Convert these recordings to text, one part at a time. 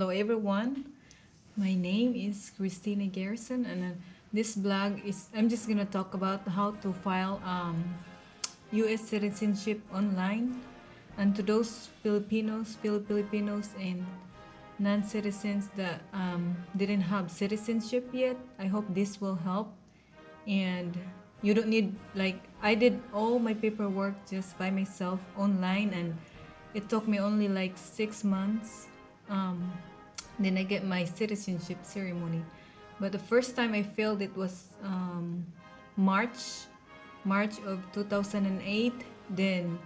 Hello everyone, my name is Christina Garrison, and this blog is I'm just gonna talk about how to file U.S. citizenship online, and to those Filipinos and non-citizens that didn't have citizenship yet. I hope this will help, and you don't need, like, I did all my paperwork just by myself online, and it took me only like 6 months. Then I get my citizenship ceremony. But the first time I failed, it was March, March of 2008. Then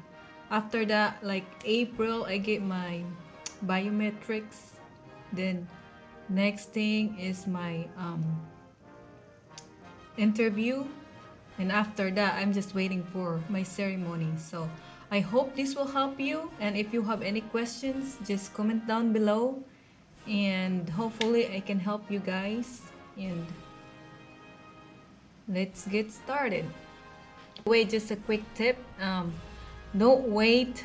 after that, like April, I get my biometrics. Then next thing is my interview, and after that I'm just waiting for my ceremony. So I hope this will help you, and if you have any questions, just comment down below, and hopefully I can help you guys. And let's get started. Wait, just a quick tip. Don't wait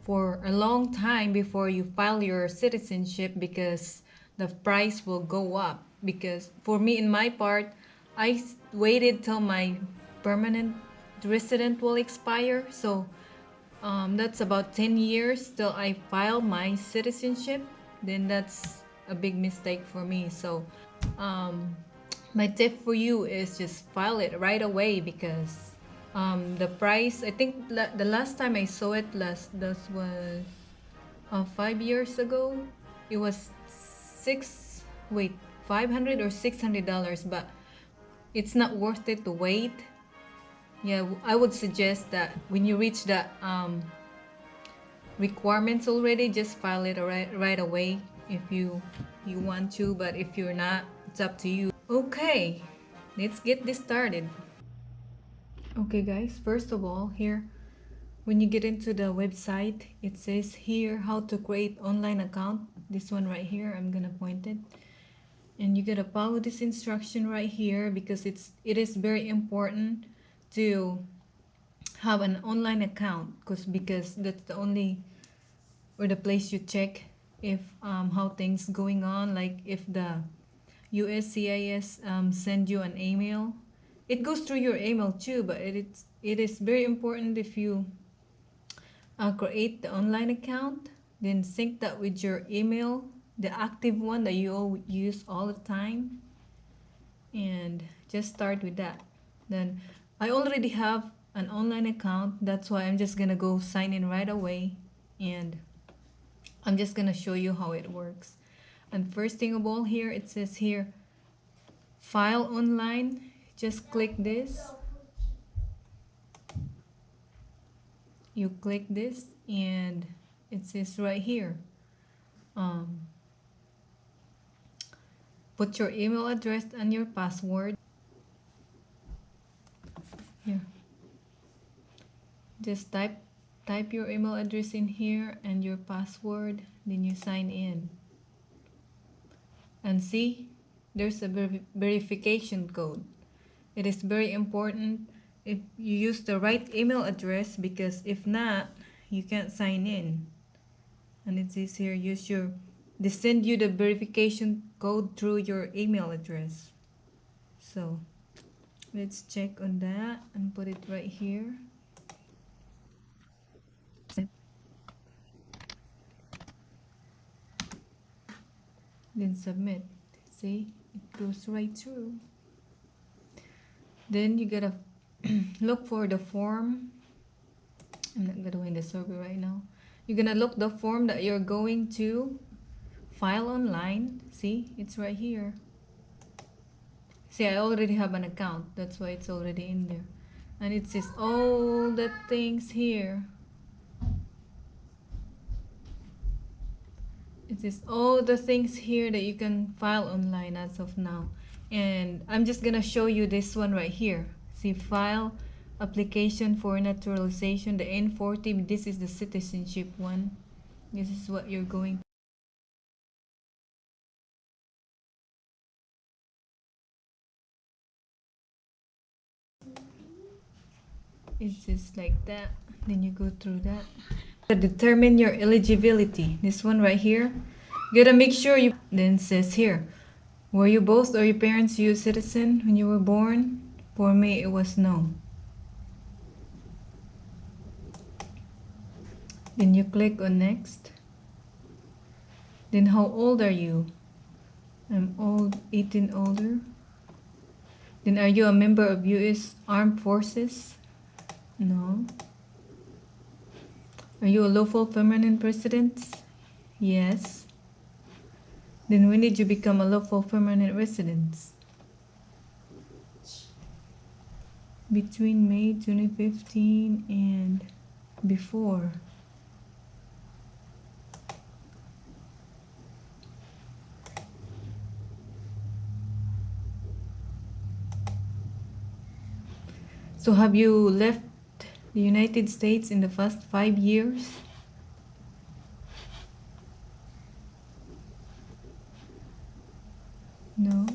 for a long time before you file your citizenship, because the price will go up. Because for me, in my part, I waited till my permanent resident will expire. So that's about 10 years till I file my citizenship. Then that's a big mistake for me. So my tip for you is just file it right away, because the price, I think the last time I saw it, that was 5 years ago. It was six wait $500 or $600, but it's not worth it to wait. Yeah, I would suggest that when you reach the requirements already, just file it right away if you want to. But if you're not, it's up to you. Okay, let's get this started. Okay guys, first of all, here when you get into the website, it says here how to create online account. This one right here, I'm gonna point it, and you gotta follow this instruction right here, because it is very important to have an online account, because that's the only, or the place you check if how things going on. Like if the USCIS send you an email, it goes through your email too, but it is very important if you create the online account, then sync that with your email, the active one that you all use all the time, and just start with that. Then I already have an online account, that's why I'm just gonna go sign in right away, and I'm just gonna show you how it works. And first thing of all, here it says here file online. Just click this, you click this, and it says right here put your email address and your password. Here, just type your email address in here and your password, then you sign in. And see, there's a verification code. It is very important if you use the right email address, because if not, you can't sign in. And it says here, they send you the verification code through your email address. So let's check on that and put it right here. Then submit. See, it goes right through. Then you gotta look for the form. I'm not gonna win the survey right now. You're gonna look the form that you're going to file online. See, it's right here. See, I already have an account, that's why it's already in there. And it says all the things here. It is all the things here that you can file online as of now. And I'm just gonna show you this one right here. See, file application for naturalization, the N-400. This is the citizenship one. This is what you're going. It's just like that. Then you go through that. Determine your eligibility. This one right here. Gotta make sure you. Then says here, were you both or your parents U.S. citizen when you were born? For me, it was no. Then you click on next. Then how old are you? I'm old, 18 older. Then are you a member of U.S. Armed Forces? No. Are you a lawful permanent resident? Yes. Then when did you become a lawful permanent resident? Between May 2015 and before. So have you left the United States in the past 5 years? No.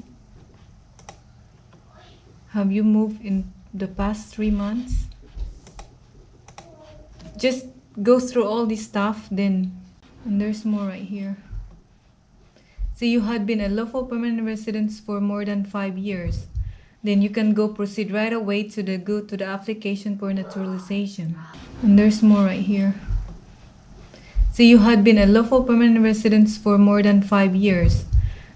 Have you moved in the past 3 months? Just go through all this stuff, then, and there's more right here. So you had been a lawful permanent resident for more than 5 years. Then you can proceed right away to the application for naturalization. And there's more right here. So you had been a lawful permanent resident for more than 5 years.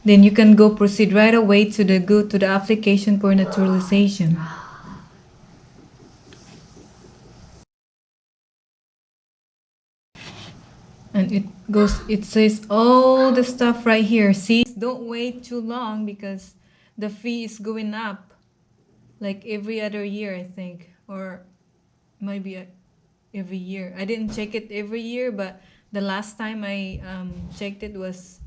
Then you can proceed right away to the application for naturalization. And it says all the stuff right here. See, don't wait too long because the fee is going up like every other year, I think, or maybe every year. I didn't check it every year, but the last time I checked it was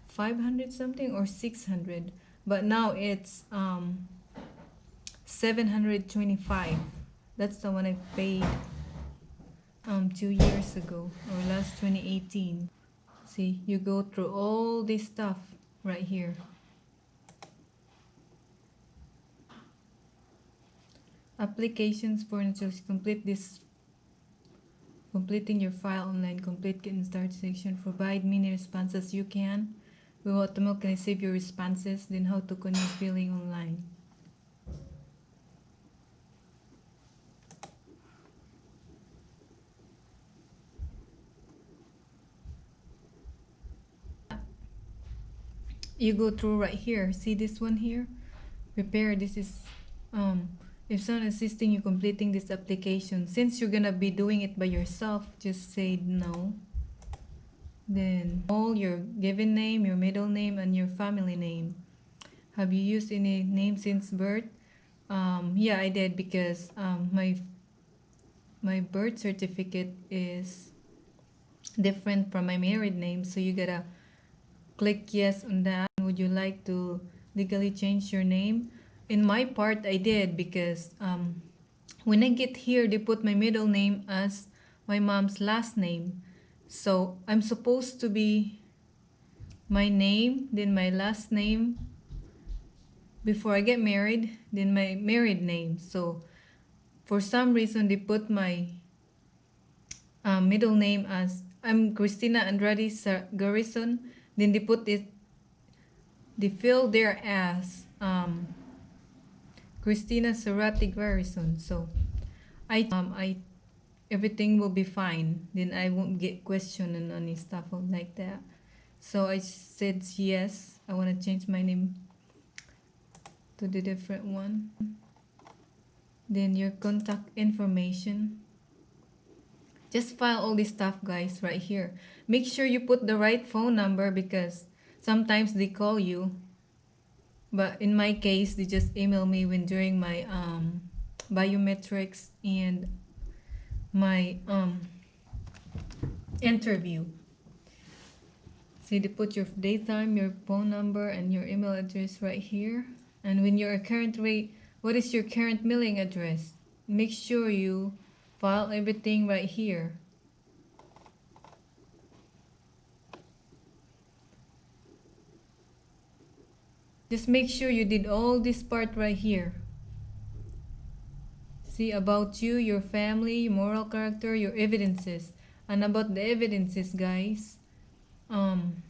500 something or 600, but now it's 725. That's the one I paid 2 years ago, or last 2018. See, you go through all this stuff right here. Applications for naturalization. Complete this. Completing your file online. Complete getting started section. Provide many responses you can. We will automatically save your responses. Then how to continue filling online. You go through right here. See this one here? Prepare. This is if someone assisting you completing this application. Since you're gonna be doing it by yourself, just say no. Then all your given name, your middle name, and your family name. Have you used any name since birth? Yeah, I did because my birth certificate is different from my married name, so you gotta click yes on that. Would you like to legally change your name? In my part, I did because when I get here, they put my middle name as my mom's last name. So I'm supposed to be my name, then my last name before I get married, then my married name. So for some reason, they put my middle name as I'm Christina Andrade Garrison. Then they put it, they fill there as Christina Serrati Garrison. So I everything will be fine. Then I won't get questioned and any stuff like that. So I said yes. I want to change my name to the different one. Then your contact information. Just file all this stuff, guys, right here. Make sure you put the right phone number because sometimes they call you. But in my case, they just email me when during my biometrics and my interview. See, they put your daytime, your phone number, and your email address right here. And when you're currently, what is your current mailing address? Make sure you file everything right here. Just make sure you did all this part right here. See, about you, your family, moral character, your evidences. And about the evidences, guys, um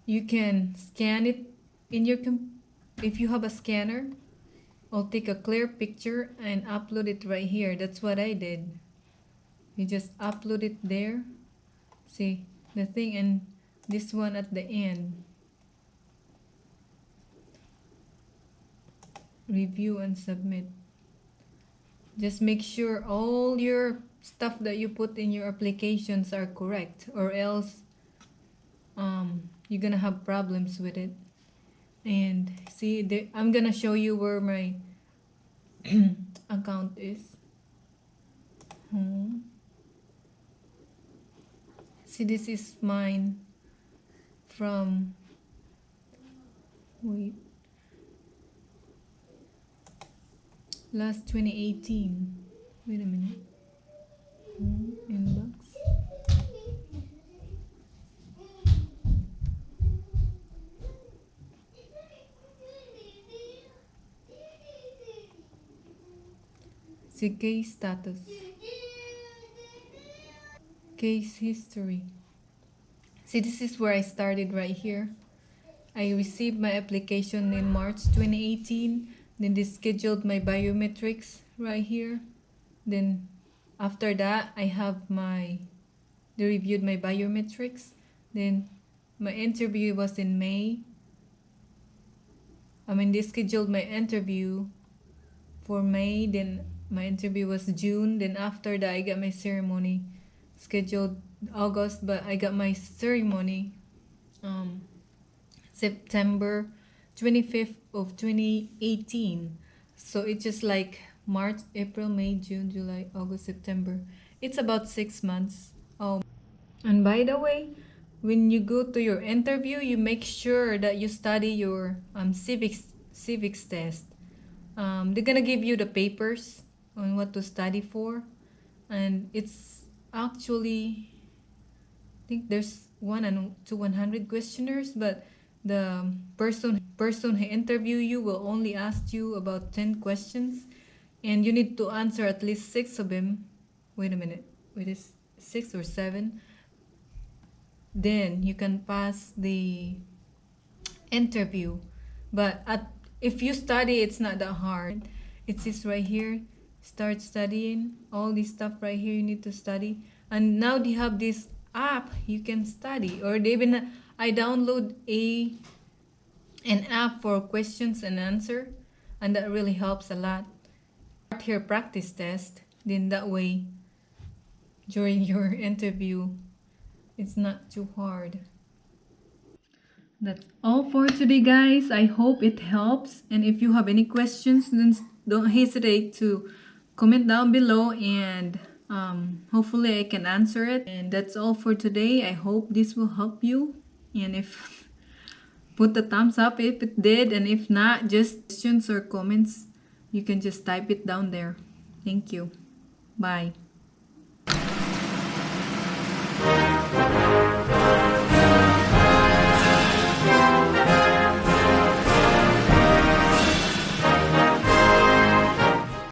you can scan it in your if you have a scanner. I'll take a clear picture and upload it right here. That's what I did. You just upload it there. See the thing, and this one at the end. Review and submit. Just make sure all your stuff that you put in your applications are correct, or else you're gonna have problems with it. And see, I'm gonna show you where my account is. See, this is mine from, wait, last 2018. Wait a minute. Inbox. See, case status. Case history. See, this is where I started right here. I received my application in March 2018. Then they scheduled my biometrics right here. Then after that, they reviewed my biometrics. Then my interview was in May. They scheduled my interview for May. Then my interview was June. Then after that, I got my ceremony scheduled August, but I got my ceremony September 25th of 2018. So it's just like March, April, May, June, July, August, September. It's about 6 months. And by the way, when you go to your interview, you make sure that you study your civics test. They're gonna give you the papers on what to study for, and it's actually, I think there's 100 questionnaires, but the person who interview you will only ask you about 10 questions, and you need to answer at least 6 of them. Wait a minute, wait, is 6 or 7? Then you can pass the interview. But if you study, it's not that hard. It says right here, start studying. All this stuff right here you need to study. And now they have this app you can study. Or I download an app for questions and answer, and that really helps a lot. Start here practice test. Then that way, during your interview, it's not too hard. That's all for today, guys. I hope it helps. And if you have any questions, then don't hesitate to comment down below, and hopefully I can answer it. And that's all for today. I hope this will help you. And if put the thumbs up if it did, and if not, just questions or comments, you can just type it down there. Thank you. Bye.